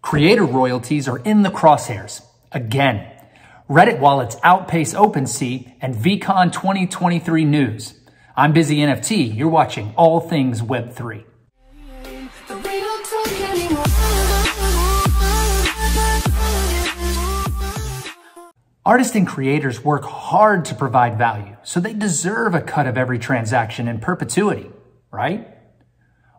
Creator royalties are in the crosshairs again. Reddit wallets outpace OpenSea and VeeCon 2023 news. I'm Busy NFT. You're watching all things Web3. Artists and creators work hard to provide value, so they deserve a cut of every transaction in perpetuity, right?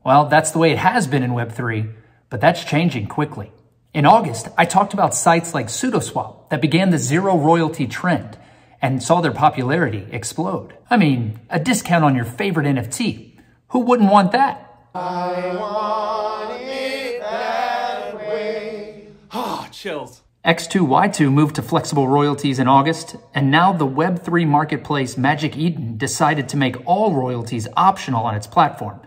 Well, that's the way it has been in Web3, but that's changing quickly. In August, I talked about sites like SudoSwap that began the zero royalty trend and saw their popularity explode. I mean, a discount on your favorite NFT. Who wouldn't want that? I want it that way. Chills. X2Y2 moved to flexible royalties in August, and now the Web3 marketplace MagicEden decided to make all royalties optional on its platform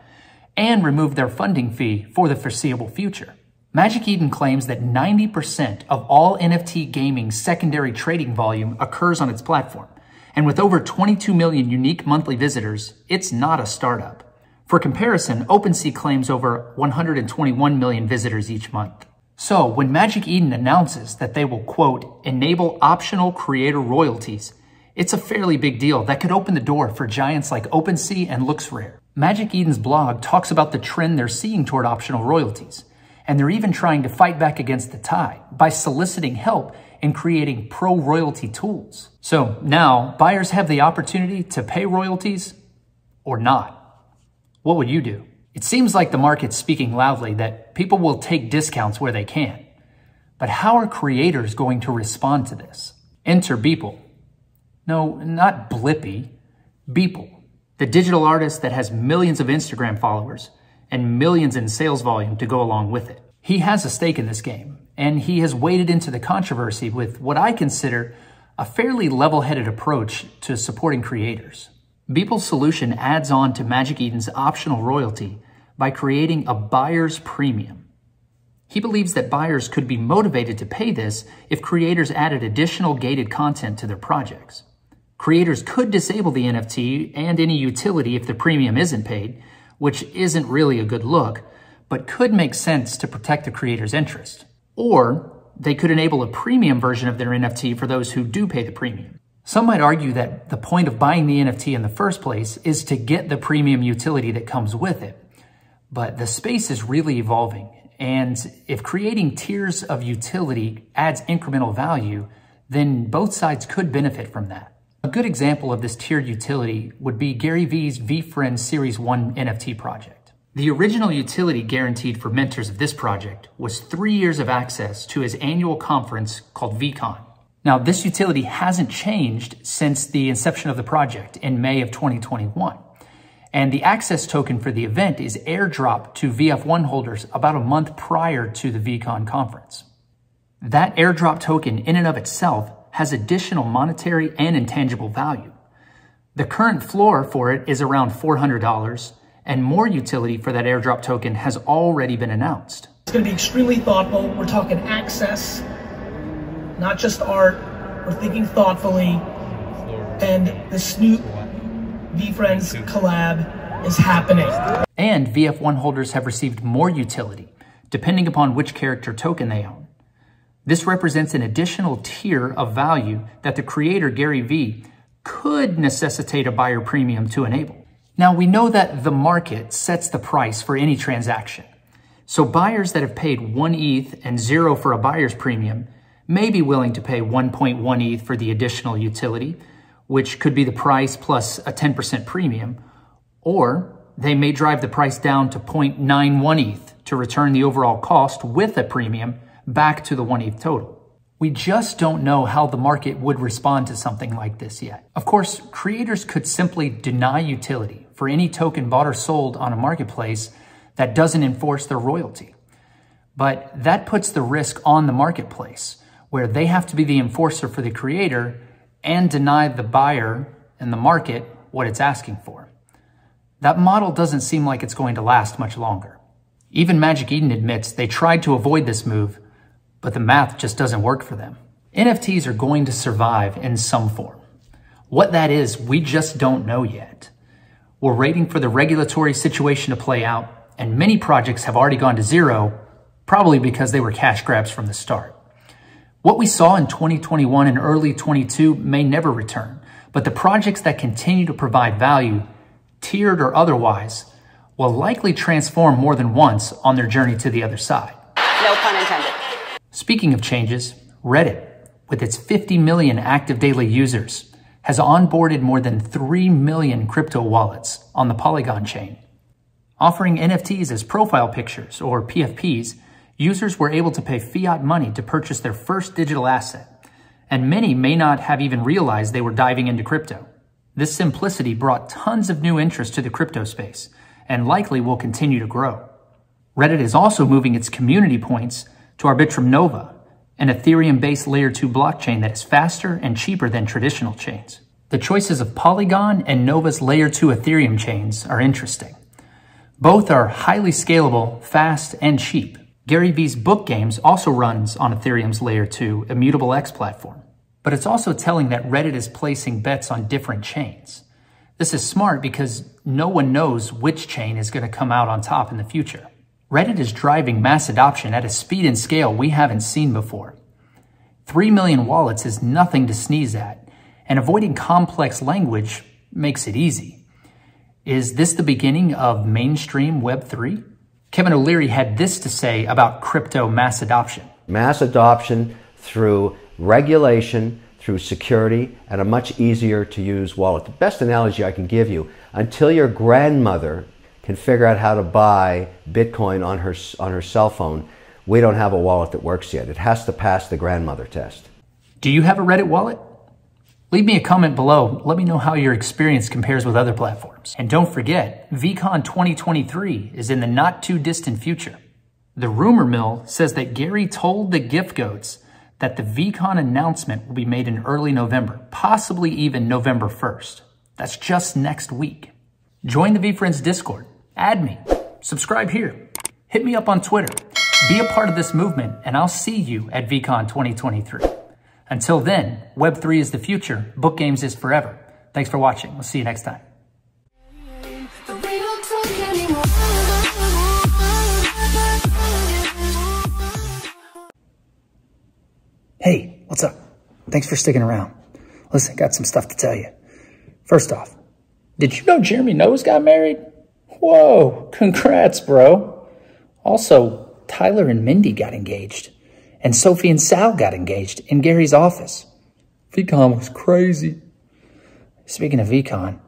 and remove their funding fee for the foreseeable future. MagicEden claims that 90% of all NFT gaming secondary trading volume occurs on its platform, and with over 22 million unique monthly visitors, it's not a startup. For comparison, OpenSea claims over 121 million visitors each month. So, when MagicEden announces that they will, quote, enable optional creator royalties, it's a fairly big deal that could open the door for giants like OpenSea and LooksRare. MagicEden's blog talks about the trend they're seeing toward optional royalties, and they're even trying to fight back against the tide by soliciting help in creating pro-royalty tools. So now, buyers have the opportunity to pay royalties or not. What would you do? It seems like the market's speaking loudly that people will take discounts where they can. But how are creators going to respond to this? Enter Beeple. No, not Blippi. Beeple, the digital artist that has millions of Instagram followers and millions in sales volume to go along with it. He has a stake in this game, and he has waded into the controversy with what I consider a fairly level-headed approach to supporting creators. Beeple's solution adds on to MagicEden's optional royalty by creating a buyer's premium. He believes that buyers could be motivated to pay this if creators added additional gated content to their projects. Creators could disable the NFT and any utility if the premium isn't paid, which isn't really a good look, but could make sense to protect the creator's interest. Or they could enable a premium version of their NFT for those who do pay the premium. Some might argue that the point of buying the NFT in the first place is to get the premium utility that comes with it. But the space is really evolving, and if creating tiers of utility adds incremental value, then both sides could benefit from that. A good example of this tiered utility would be GaryVee's VeeFriend Series 1 NFT project. The original utility guaranteed for mentors of this project was 3 years of access to his annual conference called VeeCon. Now, this utility hasn't changed since the inception of the project in May of 2021. And the access token for the event is airdropped to VF1 holders about a month prior to the VeeCon conference. That airdrop token in and of itself has additional monetary and intangible value. The current floor for it is around $400, and more utility for that airdrop token has already been announced. It's going to be extremely thoughtful. We're talking access, not just art. We're thinking thoughtfully, and the Snoop VeeFriends collab is happening. And VF1 holders have received more utility, depending upon which character token they own. This represents an additional tier of value that the creator GaryVee could necessitate a buyer premium to enable. Now, we know that the market sets the price for any transaction. So buyers that have paid 1 ETH and 0 for a buyer's premium may be willing to pay 1.1 ETH for the additional utility, which could be the price plus a 10% premium, or they may drive the price down to 0.91 ETH to return the overall cost with a premium back to the 1 ETH total. We just don't know how the market would respond to something like this yet. Of course, creators could simply deny utility for any token bought or sold on a marketplace that doesn't enforce their royalty. But that puts the risk on the marketplace, where they have to be the enforcer for the creator and deny the buyer and the market what it's asking for. That model doesn't seem like it's going to last much longer. Even MagicEden admits they tried to avoid this move, but the math just doesn't work for them. NFTs are going to survive in some form. What that is, we just don't know yet. We're waiting for the regulatory situation to play out, and many projects have already gone to zero probably because they were cash grabs from the start. What we saw in 2021 and early 22 may never return, but the projects that continue to provide value, tiered or otherwise, will likely transform more than once on their journey to the other side. No pun intended. Speaking of changes, Reddit, with its 50 million active daily users, has onboarded more than 3 million crypto wallets on the Polygon chain. Offering NFTs as profile pictures, or PFPs, users were able to pay fiat money to purchase their first digital asset, and many may not have even realized they were diving into crypto. This simplicity brought tons of new interest to the crypto space, and likely will continue to grow. Reddit is also moving its community points to Arbitrum Nova, an Ethereum-based Layer 2 blockchain that is faster and cheaper than traditional chains. The choices of Polygon and Nova's Layer 2 Ethereum chains are interesting. Both are highly scalable, fast, and cheap. GaryVee's Book Games also runs on Ethereum's Layer 2 Immutable X platform. But it's also telling that Reddit is placing bets on different chains. This is smart because no one knows which chain is going to come out on top in the future. Reddit is driving mass adoption at a speed and scale we haven't seen before. 3 million wallets is nothing to sneeze at, and avoiding complex language makes it easy. Is this the beginning of mainstream Web3? Kevin O'Leary had this to say about crypto mass adoption. Mass adoption through regulation, through security, and a much easier to use wallet. The best analogy I can give you, until your grandmother can figure out how to buy Bitcoin on her cell phone, we don't have a wallet that works yet. It has to pass the grandmother test. Do you have a Reddit wallet? Leave me a comment below. Let me know how your experience compares with other platforms. And don't forget, VeeCon 2023 is in the not too distant future. The rumor mill says that Gary told the gift goats that the VeeCon announcement will be made in early November, possibly even November 1st. That's just next week. Join the VeeFriends Discord. Add me. Subscribe here. Hit me up on Twitter. Be a part of this movement, and I'll see you at VeeCon 2023. Until then, Web3 is the future. Book Games is forever. Thanks for watching. We'll see you next time. Hey, what's up? Thanks for sticking around. Listen, got some stuff to tell you. First off, did you know Jeremy Nose got married? Whoa, congrats, bro. Also, Tyler and Mindy got engaged, and Sophie and Sal got engaged in Gary's office. VeeCon was crazy. Speaking of VeeCon,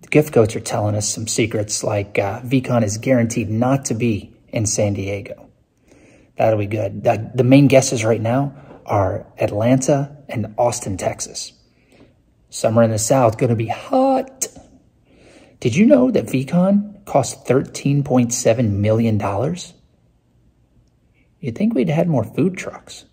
the gift goats are telling us some secrets like VeeCon is guaranteed not to be in San Diego. That'll be good. The main guesses right now are Atlanta and Austin, Texas. Summer in the South gonna be hot. Did you know that VeeCon cost $13.7 million? You'd think we'd had more food trucks.